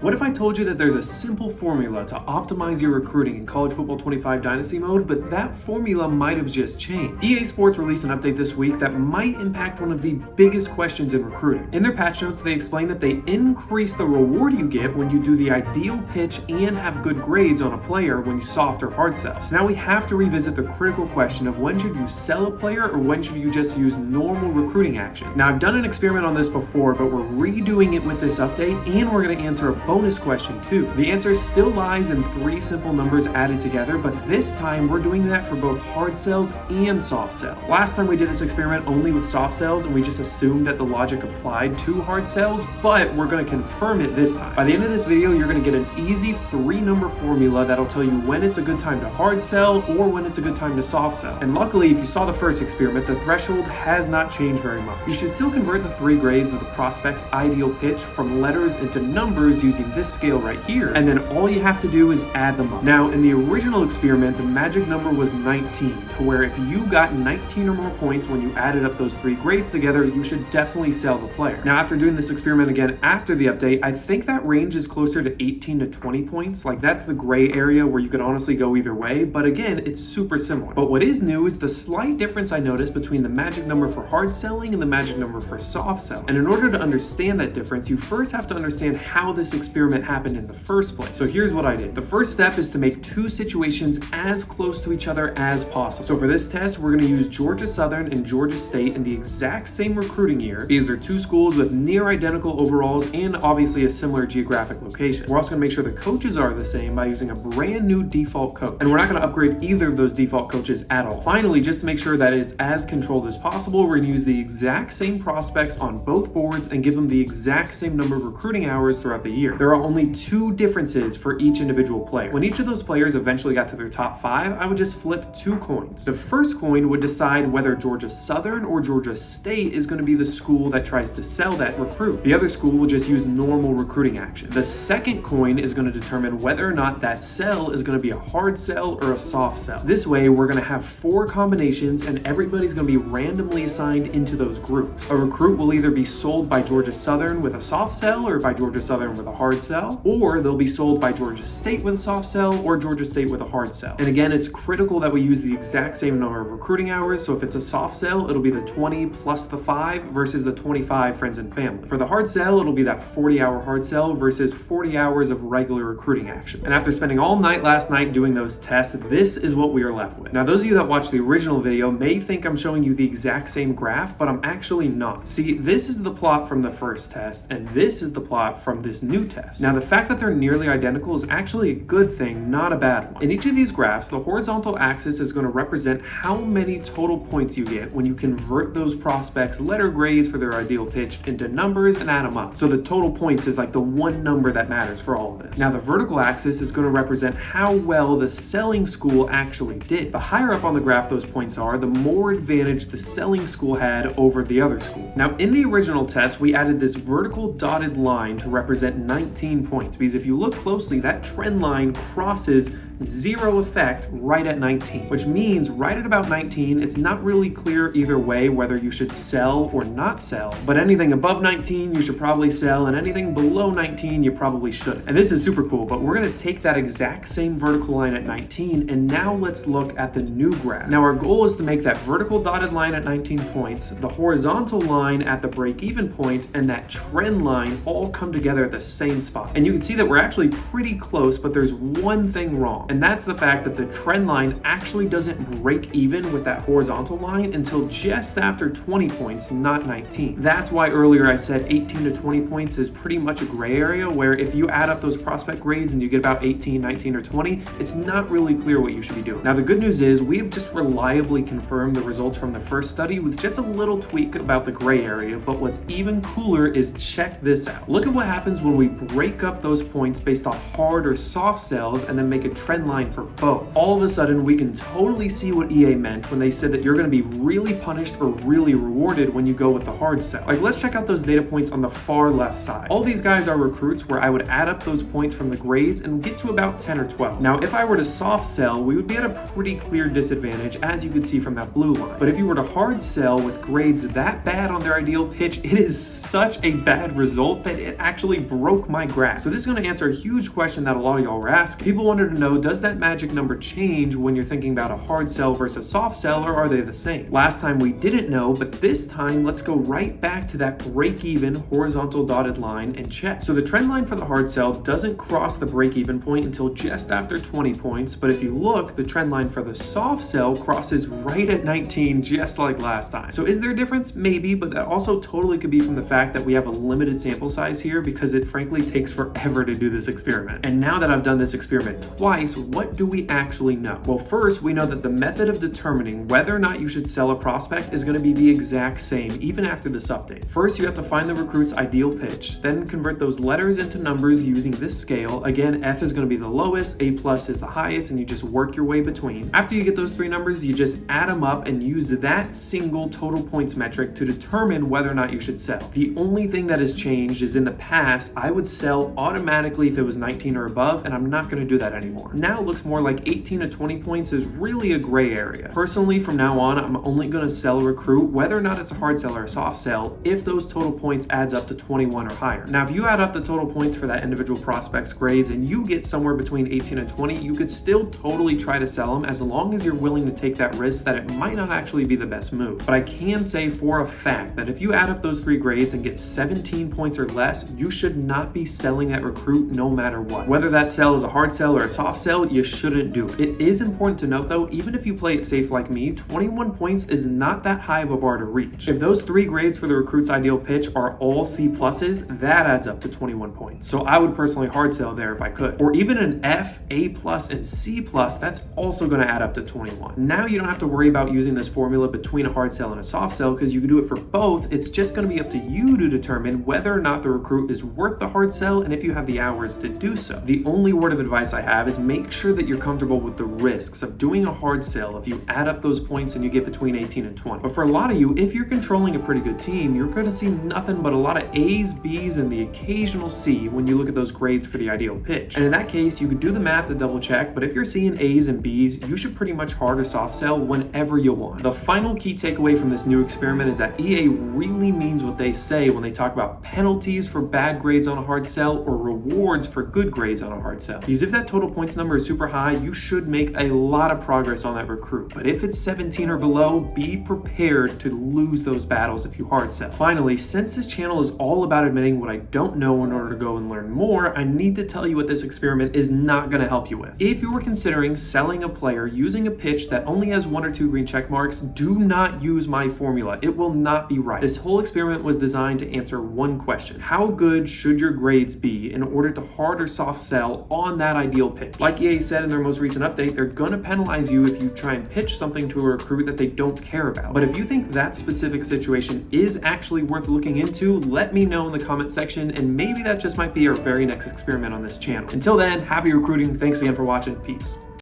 What if I told you that there's a simple formula to optimize your recruiting in College Football 25 Dynasty mode, but that formula might have just changed? EA Sports released an update this week that might impact one of the biggest questions in recruiting. In their patch notes, they explain that they increase the reward you get when you do the ideal pitch and have good grades on a player when you soft or hard sell. So now we have to revisit the critical question of when should you sell a player or when should you just use normal recruiting action. Now I've done an experiment on this before, but we're redoing it with this update and we're going to answer a bonus question too. The answer still lies in 3 simple numbers added together, but this time we're doing that for both hard sells and soft sells. Last time we did this experiment only with soft sells and we just assumed that the logic applied to hard sells, but we're going to confirm it this time. By the end of this video, you're going to get an easy 3-number formula that'll tell you when it's a good time to hard sell or when it's a good time to soft sell. And luckily, if you saw the first experiment, the threshold has not changed very much. You should still convert the 3 grades of the prospect's ideal pitch from letters into numbers using this scale right here, and then all you have to do is add them up. Now, in the original experiment, the magic number was 19, to where if you got 19 or more points when you added up those 3 grades together, you should definitely sell the player. Now, after doing this experiment again after the update, I think that range is closer to 18 to 20 points. Like, that's the gray area where you could honestly go either way, but again, it's super similar. But what is new is the slight difference I noticed between the magic number for hard selling and the magic number for soft selling. And in order to understand that difference, you first have to understand how this experiment happened in the first place. So here's what I did. The first step is to make 2 situations as close to each other as possible. So for this test, we're going to use Georgia Southern and Georgia State in the exact same recruiting year because they're 2 schools with near identical overalls and obviously a similar geographic location. We're also going to make sure the coaches are the same by using a brand new default coach. And we're not going to upgrade either of those default coaches at all. Finally, just to make sure that it's as controlled as possible, we're going to use the exact same prospects on both boards and give them the exact same number of recruiting hours throughout the year. There are only 2 differences for each individual player. When each of those players eventually got to their top 5, I would just flip 2 coins. The first coin would decide whether Georgia Southern or Georgia State is going to be the school that tries to sell that recruit. The other school will just use normal recruiting action. The second coin is going to determine whether or not that sell is going to be a hard sell or a soft sell. This way, we're going to have 4 combinations and everybody's going to be randomly assigned into those groups. A recruit will either be sold by Georgia Southern with a soft sell or by Georgia Southern with a hard sell, or they'll be sold by Georgia State with a soft sell or Georgia State with a hard sell. And again, it's critical that we use the exact same number of recruiting hours. So if it's a soft sell, it'll be the 20 plus the 5 versus the 25 friends and family. For the hard sell, it'll be that 40-hour hard sell versus 40 hours of regular recruiting action. And after spending all night last night doing those tests, this is what we are left with. Now, those of you that watched the original video may think I'm showing you the exact same graph, but I'm actually not. See, this is the plot from the first test, and this is the plot from this new test. Now, the fact that they're nearly identical is actually a good thing, not a bad one. In each of these graphs, the horizontal axis is going to represent how many total points you get when you convert those prospects' letter grades for their ideal pitch into numbers and add them up. So the total points is like the one number that matters for all of this. Now, the vertical axis is going to represent how well the selling school actually did. The higher up on the graph those points are, the more advantage the selling school had over the other school. Now, in the original test, we added this vertical dotted line to represent 19 points, because if you look closely, that trend line crosses 0 effect right at 19, which means right at about 19, it's not really clear either way whether you should sell or not sell, but anything above 19, you should probably sell, and anything below 19, you probably shouldn't. And this is super cool, but we're going to take that exact same vertical line at 19, and now let's look at the new graph. Now, our goal is to make that vertical dotted line at 19 points, the horizontal line at the break-even point, and that trend line all come together at the same spot. And you can see that we're actually pretty close, but there's one thing wrong. And that's the fact that the trend line actually doesn't break even with that horizontal line until just after 20 points, not 19. That's why earlier I said 18 to 20 points is pretty much a gray area, where if you add up those prospect grades and you get about 18, 19, or 20, it's not really clear what you should be doing. Now, the good news is we have just reliably confirmed the results from the first study with just a little tweak about the gray area, but what's even cooler is check this out. Look at what happens when we break up those points based off hard or soft sells and then make a trend trend line for both. All of a sudden, we can totally see what EA meant when they said that you're going to be really punished or really rewarded when you go with the hard sell. Like, let's check out those data points on the far left side. All these guys are recruits where I would add up those points from the grades and get to about 10 or 12. Now, if I were to soft sell, we would be at a pretty clear disadvantage, as you can see from that blue line. But if you were to hard sell with grades that bad on their ideal pitch, it is such a bad result that it actually broke my graph. So this is going to answer a huge question that a lot of y'all were asking. People wanted to know, does that magic number change when you're thinking about a hard sell versus soft sell, or are they the same? Last time we didn't know, but this time let's go right back to that break-even horizontal dotted line and check. So the trend line for the hard sell doesn't cross the break-even point until just after 20 points, but if you look, the trend line for the soft sell crosses right at 19, just like last time. So is there a difference? Maybe, but that also totally could be from the fact that we have a limited sample size here, because it frankly takes forever to do this experiment. And now that I've done this experiment twice, what do we actually know? Well, first, we know that the method of determining whether or not you should sell a prospect is going to be the exact same even after this update. First, you have to find the recruit's ideal pitch, then convert those letters into numbers using this scale. Again, F is going to be the lowest, A plus is the highest, and you just work your way between. After you get those three numbers, you just add them up and use that single total points metric to determine whether or not you should sell. The only thing that has changed is in the past, I would sell automatically if it was 19 or above, and I'm not going to do that anymore. Now it looks more like 18 to 20 points is really a gray area. Personally, from now on, I'm only going to sell a recruit, whether or not it's a hard sell or a soft sell, if those total points adds up to 21 or higher. Now, if you add up the total points for that individual prospect's grades and you get somewhere between 18 and 20, you could still totally try to sell them as long as you're willing to take that risk that it might not actually be the best move. But I can say for a fact that if you add up those three grades and get 17 points or less, you should not be selling that recruit no matter what. Whether that sell is a hard sell or a soft sell, you shouldn't do it. It is important to note though, even if you play it safe like me, 21 points is not that high of a bar to reach. If those three grades for the recruit's ideal pitch are all C pluses, that adds up to 21 points. So I would personally hard sell there if I could. Or even an F, A plus, and C plus, that's also going to add up to 21. Now you don't have to worry about using this formula between a hard sell and a soft sell, because you can do it for both. It's just going to be up to you to determine whether or not the recruit is worth the hard sell and if you have the hours to do so. The only word of advice I have is make sure that you're comfortable with the risks of doing a hard sell if you add up those points and you get between 18 and 20. But for a lot of you, if you're controlling a pretty good team, you're going to see nothing but a lot of A's, B's, and the occasional C when you look at those grades for the ideal pitch. And in that case, you could do the math to double check, but if you're seeing A's and B's, you should pretty much hard or soft sell whenever you want. The final key takeaway from this new experiment is that EA really means what they say when they talk about penalties for bad grades on a hard sell or rewards for good grades on a hard sell. Because if that total points number is super high, you should make a lot of progress on that recruit. But if it's 17 or below, be prepared to lose those battles if you hard sell. Finally, since this channel is all about admitting what I don't know in order to go and learn more, I need to tell you what this experiment is not going to help you with. If you were considering selling a player using a pitch that only has 1 or 2 green check marks, do not use my formula. It will not be right. This whole experiment was designed to answer one question: how good should your grades be in order to hard or soft sell on that ideal pitch? Like EA said in their most recent update, they're going to penalize you if you try and pitch something to a recruit that they don't care about. But if you think that specific situation is actually worth looking into, let me know in the comment section, and maybe that just might be our very next experiment on this channel. Until then, happy recruiting. Thanks again for watching. Peace.